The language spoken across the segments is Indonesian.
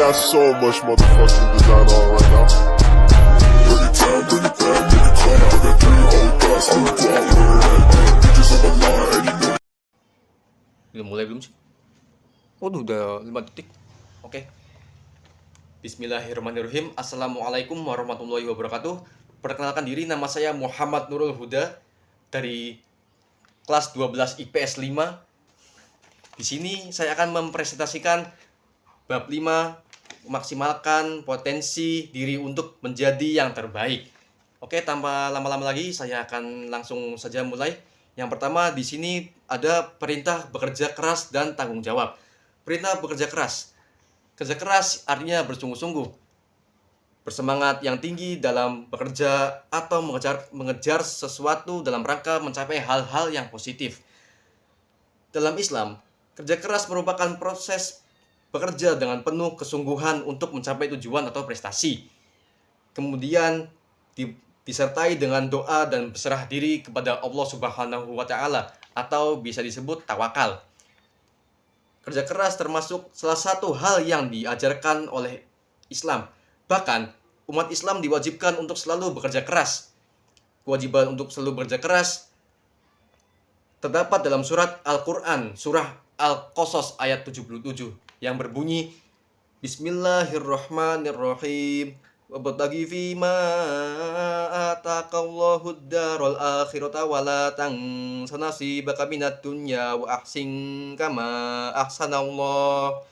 got so much motherfucking design on right now. Bring it down, bring it down, nigga, come out, got 3 old thoughts, I'm the guap with it. Bitches on my line, and you know. Udah mulai belum sih? Waduh, udah 5 detik. Oke. Bismillahirrahmanirrahim. Assalamualaikum warahmatullahi wabarakatuh. Perkenalkan diri, nama saya Muhammad Nurul Huda dari kelas 12 IPS 5. Di sini saya akan mempresentasikan bab 5, memaksimalkan potensi diri untuk menjadi yang terbaik. Oke, tanpa lama-lama lagi saya akan langsung saja mulai. Yang pertama di sini ada perintah bekerja keras dan tanggung jawab. Perintah bekerja keras. Kerja keras artinya bersungguh-sungguh, bersemangat yang tinggi dalam bekerja atau mengejar sesuatu dalam rangka mencapai hal-hal yang positif. Dalam Islam, kerja keras merupakan proses bekerja dengan penuh kesungguhan untuk mencapai tujuan atau prestasi. Kemudian disertai dengan doa dan berserah diri kepada Allah Subhanahu wa Ta'ala, atau bisa disebut tawakal. Kerja keras termasuk salah satu hal yang diajarkan oleh Islam. Bahkan umat Islam diwajibkan untuk selalu bekerja keras. Kewajiban untuk selalu bekerja keras terdapat dalam surat Al-Quran, surah Al-Qasas ayat 77 yang berbunyi, Bismillahirrahmanirrahim. Wabtaghi fima ataqallahu ad-daral akhirata wa la tansa nasibaka minad dunya wa ahsin kama ahsanallahu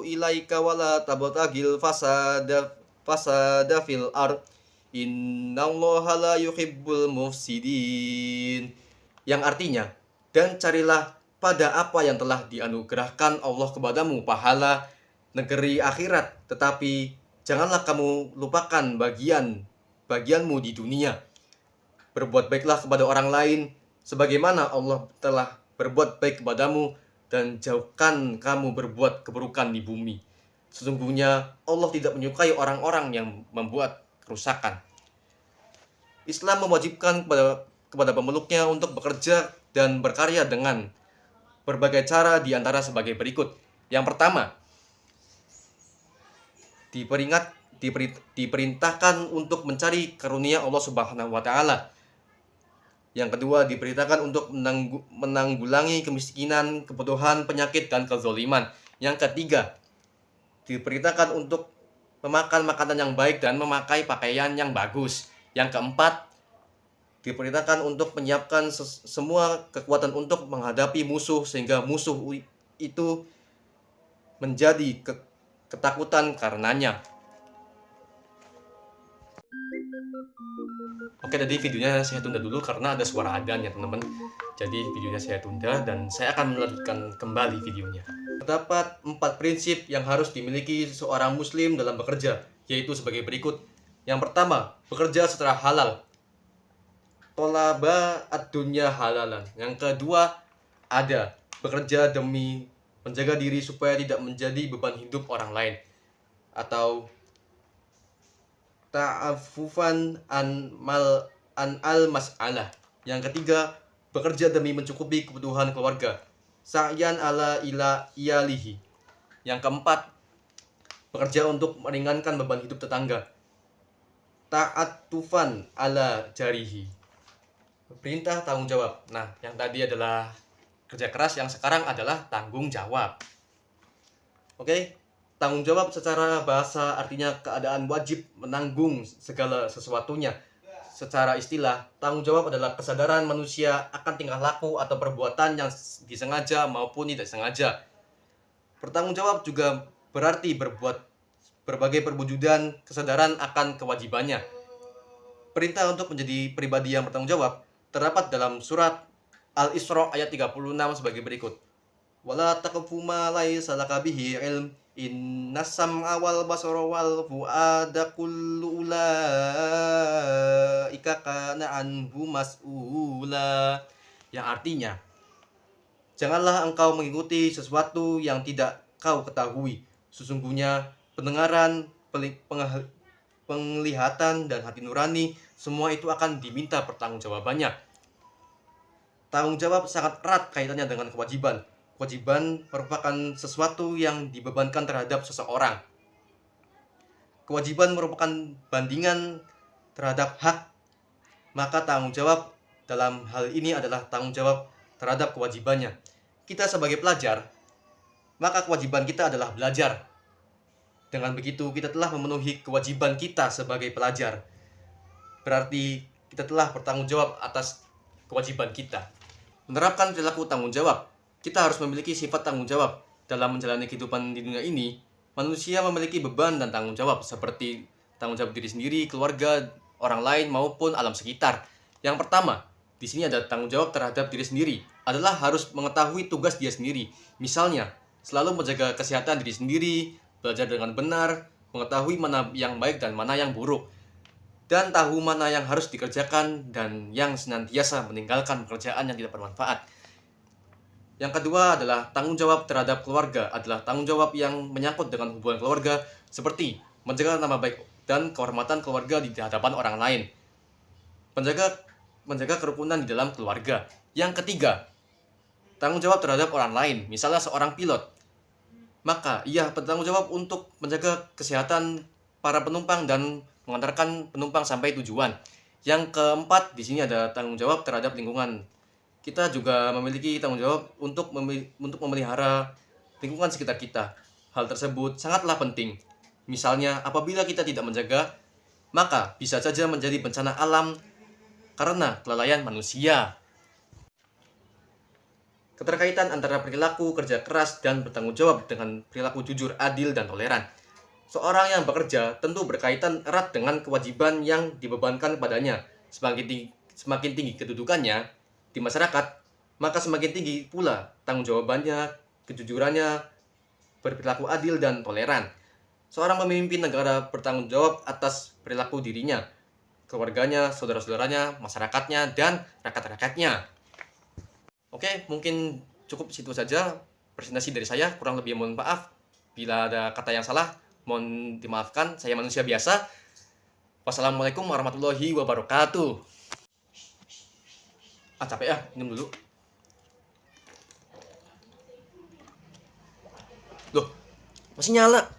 ilaika wa la tabtaghil fasada fil ard innallaha la yuhibbul mufsidin. Yang artinya, dan carilah pada apa yang telah dianugerahkan Allah kepadamu pahala negeri akhirat, tetapi janganlah kamu lupakan bagianmu di dunia. Berbuat baiklah kepada orang lain sebagaimana Allah telah berbuat baik kepadamu, dan jauhkan kamu berbuat keburukan di bumi. Sesungguhnya Allah tidak menyukai orang-orang yang membuat kerusakan. Islam mewajibkan kepada pemeluknya untuk bekerja dan berkarya dengan berbagai cara, di antara sebagai berikut. Yang pertama, diperintahkan untuk mencari karunia Allah Subhanahu wa Ta'ala. Yang kedua, diperintahkan untuk menanggulangi kemiskinan, kebodohan, penyakit, dan kezaliman. Yang ketiga, diperintahkan untuk memakan makanan yang baik dan memakai pakaian yang bagus. Yang keempat, diperintahkan untuk menyiapkan semua kekuatan untuk menghadapi musuh, sehingga musuh itu menjadi ketakutan karenanya. Oke, tadi videonya saya tunda dulu karena ada suara adzan ya teman-teman. Jadi videonya saya tunda dan saya akan melanjutkan kembali videonya. Terdapat 4 prinsip yang harus dimiliki seorang muslim dalam bekerja, yaitu sebagai berikut. Yang pertama, bekerja secara halal. Tolaba ad-dunya halalan. Yang kedua, ada bekerja demi menjaga diri supaya tidak menjadi beban hidup orang lain, atau ta'affufan an al-mas'alah. Yang ketiga, bekerja demi mencukupi kebutuhan keluarga, sa'yan ala iyalihi. Yang keempat, bekerja untuk meringankan beban hidup tetangga, ta'atufan ala jarihi. Perintah tanggung jawab. Nah, yang tadi adalah kerja keras, yang sekarang adalah tanggung jawab. Oke, tanggung jawab secara bahasa artinya keadaan wajib menanggung segala sesuatunya. Secara istilah, tanggung jawab adalah kesadaran manusia akan tingkah laku atau perbuatan yang disengaja maupun tidak sengaja. Bertanggung jawab juga berarti berbuat berbagai perwujudan kesadaran akan kewajibannya. Perintah untuk menjadi pribadi yang bertanggung jawab terdapat dalam surat Al-Isra ayat 36 sebagai berikut. Wala taqfu ma laysa laka bihi ilm innas sam'a wal basara wal fu'ada kullu ulaika kana anhu mas'ula. Yang artinya, janganlah engkau mengikuti sesuatu yang tidak kau ketahui. Sesungguhnya pendengaran, penglihatan, dan hati nurani, semua itu akan diminta pertanggungjawabannya. Tanggung jawab sangat erat kaitannya dengan kewajiban. kewajiban merupakan sesuatu yang dibebankan terhadap seseorang. Kewajiban merupakan bandingan terhadap hak, maka tanggung jawab dalam hal ini adalah tanggung jawab terhadap kewajibannya. Kita sebagai pelajar, maka kewajiban kita adalah belajar. Dengan begitu, kita telah memenuhi kewajiban kita sebagai pelajar. Berarti kita telah bertanggung jawab atas kewajiban kita. Menerapkan perilaku tanggung jawab, kita harus memiliki sifat tanggung jawab. Dalam menjalani kehidupan di dunia ini, manusia memiliki beban dan tanggung jawab seperti tanggung jawab diri sendiri, keluarga, orang lain, maupun alam sekitar. Yang pertama, di sini ada tanggung jawab terhadap diri sendiri, adalah harus mengetahui tugas dia sendiri. Misalnya, selalu menjaga kesehatan diri sendiri, belajar dengan benar, mengetahui mana yang baik dan mana yang buruk, dan tahu mana yang harus dikerjakan dan yang senantiasa meninggalkan pekerjaan yang tidak bermanfaat. Yang kedua adalah tanggung jawab terhadap keluarga, adalah tanggung jawab yang menyangkut dengan hubungan keluarga, seperti menjaga nama baik dan kehormatan keluarga di hadapan orang lain, menjaga kerukunan di dalam keluarga. Yang ketiga, tanggung jawab terhadap orang lain, misalnya seorang pilot, maka ia bertanggung jawab untuk menjaga kesehatan para penumpang dan mengantarkan penumpang sampai tujuan. Yang keempat, di sini ada tanggung jawab terhadap lingkungan. Kita juga memiliki tanggung jawab untuk memelihara lingkungan sekitar kita. Hal tersebut sangatlah penting. Misalnya, apabila kita tidak menjaga, maka bisa saja menjadi bencana alam karena kelalaian manusia. Keterkaitan antara perilaku kerja keras dan bertanggung jawab dengan perilaku jujur, adil, dan toleran. Seorang yang bekerja tentu berkaitan erat dengan kewajiban yang dibebankan padanya. Semakin tinggi kedudukannya di masyarakat, maka semakin tinggi pula tanggung jawabannya, kejujurannya, berperilaku adil dan toleran. Seorang pemimpin negara bertanggung jawab atas perilaku dirinya, keluarganya, saudara-saudaranya, masyarakatnya, dan rakyat-rakyatnya. Oke, mungkin cukup situ saja presentasi dari saya. Kurang lebih mohon maaf. Bila ada kata yang salah, mohon dimaafkan. Saya manusia biasa. Wassalamualaikum warahmatullahi wabarakatuh. Capek ya, minum dulu. Loh, masih nyala.